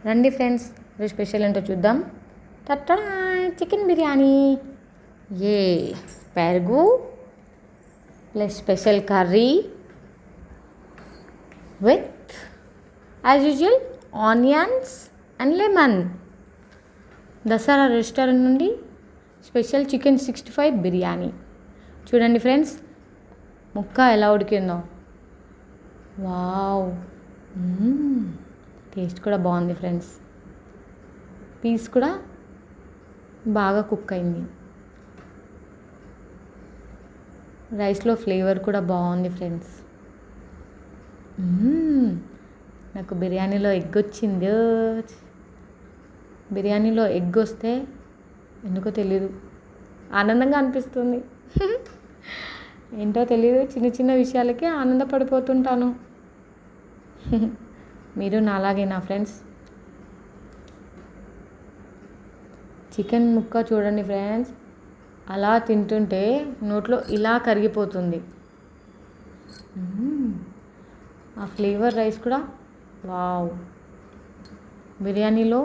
రండి ఫ్రెండ్స్, ఈరోజు స్పెషల్ ఏంటో చూద్దాం. టట్టా చికెన్ బిర్యానీ. ఏ పెరుగు plus special curry with as usual onions and lemon. Dasara restaurant నుండి స్పెషల్ చికెన్ 65 బిర్యానీ. చూడండి ఫ్రెండ్స్, ముక్క ఎలా ఉడికిందో. వావ్, టేస్ట్ కూడా బాగుంది ఫ్రెండ్స్. పీస్ కూడా బాగా కుక్ అయింది. రైస్లో ఫ్లేవర్ కూడా బాగుంది ఫ్రెండ్స్. నాకు బిర్యానీలో ఎగ్ వచ్చింది. బిర్యానీలో ఎగ్ వస్తే ఎందుకో తెలీదు ఆనందంగా అనిపిస్తుంది. ఏంటో తెలీదు, చిన్న చిన్న విషయాలకే ఆనందపడిపోతుంటాను. మీరు నాలాగేనా ఫ్రెండ్స్? చికెన్ ముక్క చూడండి ఫ్రెండ్స్, అలా తింటుంటే నోట్లో ఇలా కరిగిపోతుంది. ఆ ఫ్లేవర్ రైస్ కూడా వావ్. బిర్యానీలో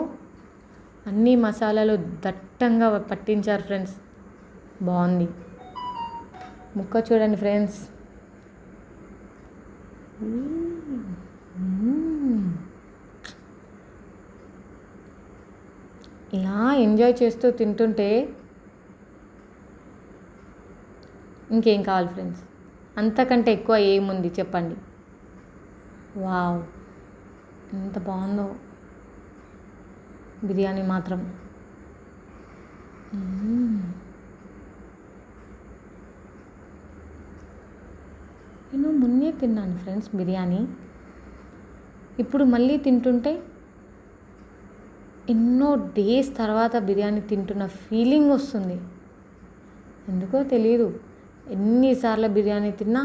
అన్ని మసాలాలు దట్టంగా పట్టించారు ఫ్రెండ్స్, బాగుంది. ముక్క చూడండి ఫ్రెండ్స్. ఇలా ఎంజాయ్ చేస్తూ తింటుంటే ఇంకేం కావాలి ఫ్రెండ్స్? అంతకంటే ఎక్కువ ఏముంది చెప్పండి? వావ్, ఎంత బాగుందో బిర్యానీ మాత్రం. నేను మొన్నే తిన్నాను ఫ్రెండ్స్ బిర్యానీ. ఇప్పుడు మళ్ళీ తింటుంటే ఎన్నో డేస్ తర్వాత బిర్యానీ తింటున్న ఫీలింగ్ వస్తుంది. ఎందుకో తెలియదు, ఎన్నిసార్లు బిర్యానీ తిన్నా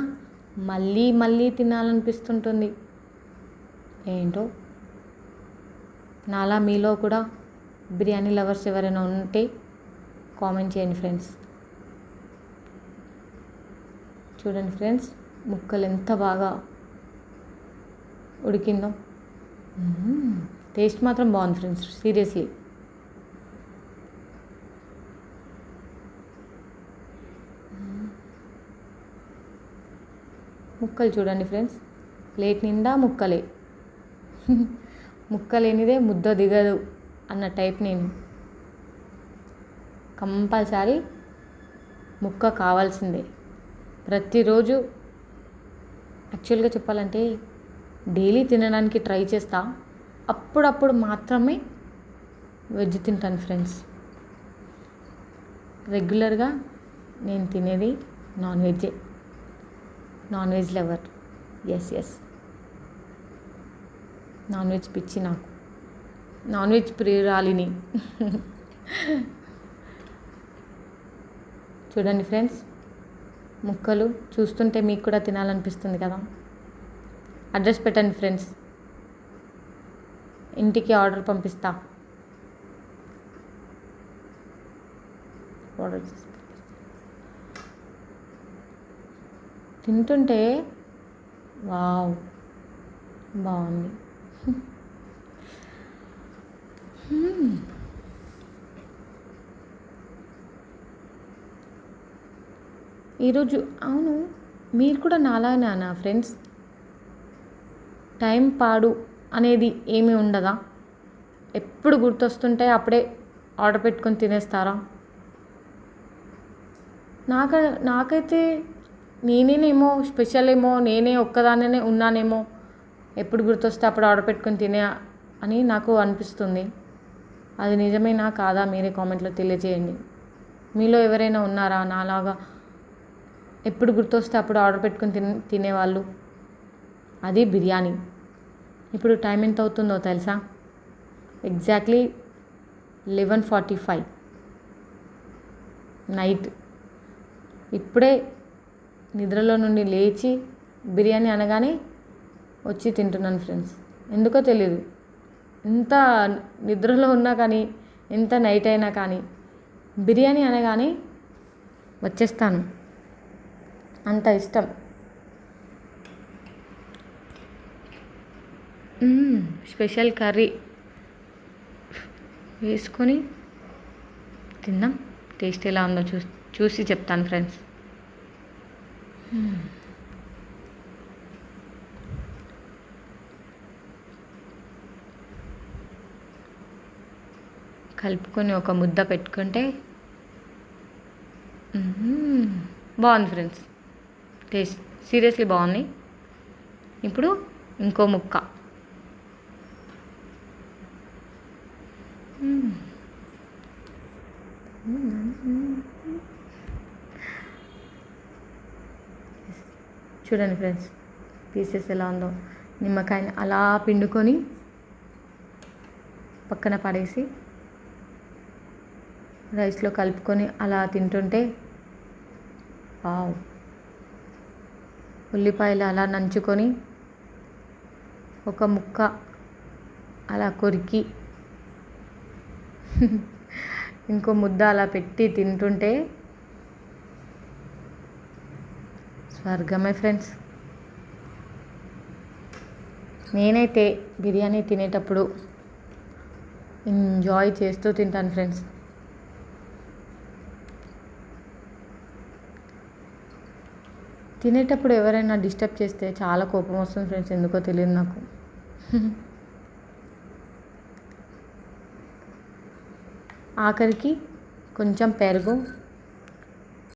మళ్ళీ మళ్ళీ తినాలనిపిస్తుంటుంది. ఏంటో, నాలా మీలో కూడా బిర్యానీ లవర్స్ ఎవరైనా ఉంటే కామెంట్ చేయండి ఫ్రెండ్స్. చూడండి ఫ్రెండ్స్, ముక్కలు ఎంత బాగా ఉడికిందో. టేస్ట్ మాత్రం బాగుంది ఫ్రెండ్స్, సీరియస్లీ. ముక్కలు చూడండి ఫ్రెండ్స్, ప్లేట్ నిండా ముక్కలే. ముక్క లేనిదే ముద్ద దిగదు అన్న టైప్ నేను. కంపల్సరీ ముక్క కావాల్సిందే ప్రతిరోజు. యాక్చువల్గా చెప్పాలంటే డైలీ తినడానికి ట్రై చేస్తా, అప్పుడప్పుడు మాత్రమే వెజ్ తింటాను ఫ్రెండ్స్. రెగ్యులర్గా నేను తినేది నాన్ వెజ్జే. Non veg lover. Yes, non veg పిచ్చి నాకు. నాన్ వెజ్ ప్రియురాలిని. చూడండి ఫ్రెండ్స్, ముక్కలు చూస్తుంటే మీకు కూడా తినాలనిపిస్తుంది కదా. అడ్రస్ పెట్టండి ఫ్రెండ్స్, ఇంటికి ఆర్డర్ పంపిస్తా. ఆర్డర్ చేసి తింటుంటే వావ్, బాగుంది. ఈరోజు అవును, మీరు కూడా నాలానా ఫ్రెండ్స్? టైం పాడు అనేది ఏమీ ఉండదా? ఎప్పుడు గుర్తొస్తుంటే అప్పుడే ఆర్డర్ పెట్టుకొని తినేస్తారా? నాకైతే నేనేనేమో స్పెషల్ ఏమో, నేనే ఒక్కదాన్నే ఉన్నానేమో, ఎప్పుడు గుర్తొస్తే అప్పుడు ఆర్డర్ పెట్టుకొని తినే అని నాకు అనిపిస్తుంది. అది నిజమేనా కాదా మీరే కామెంట్లో తెలియజేయండి. మీలో ఎవరైనా ఉన్నారా నాలాగా ఎప్పుడు గుర్తొస్తే అప్పుడు ఆర్డర్ పెట్టుకొని తినేవాళ్ళు? అది బిర్యానీ. ఇప్పుడు టైం ఎంత అవుతుందో తెలుసా? Exactly 11:45 night. ఇప్పుడే నిద్రలో నుండి లేచి బిర్యానీ అనగానే వచ్చి తింటున్నాను ఫ్రెండ్స్. ఎందుకో తెలియదు, ఎంత నిద్రలో ఉన్నా కానీ, ఎంత నైట్ అయినా కానీ బిర్యానీ అనగానే వచ్చేస్తాను, అంత ఇష్టం. స్పెషల్ కర్రీ వేసుకొని తిందాం. టేస్ట్ ఎలా ఉందో చూసి చెప్తాను ఫ్రెండ్స్. కలుపుకొని ఒక ముద్ద పెట్టుకుంటే బాగుంది ఫ్రెండ్స్. టేస్ట్ సీరియస్లీ బాగుంది. ఇప్పుడు ఇంకో ముక్క. చూడండి ఫ్రెండ్స్ పీసెస్ ఎలా ఉందో. నిమ్మకాయని అలా పిండుకొని పక్కన పడేసి రైస్లో కలుపుకొని అలా తింటుంటే వావ్. ఉల్లిపాయలు అలా నంచుకొని ఒక ముక్క అలా కొరికి ఇంకో ముద్ద అలా పెట్టి తింటుంటే స్వర్గమే ఫ్రెండ్స్. నేనైతే బిర్యానీ తినేటప్పుడు ఎంజాయ్ చేస్తూ తింటాను ఫ్రెండ్స్. తినేటప్పుడు ఎవరైనా డిస్టర్బ్ చేస్తే చాలా కోపం వస్తుంది ఫ్రెండ్స్, ఎందుకో తెలియదు నాకు. ఆఖరికి కొంచెం పెరుగు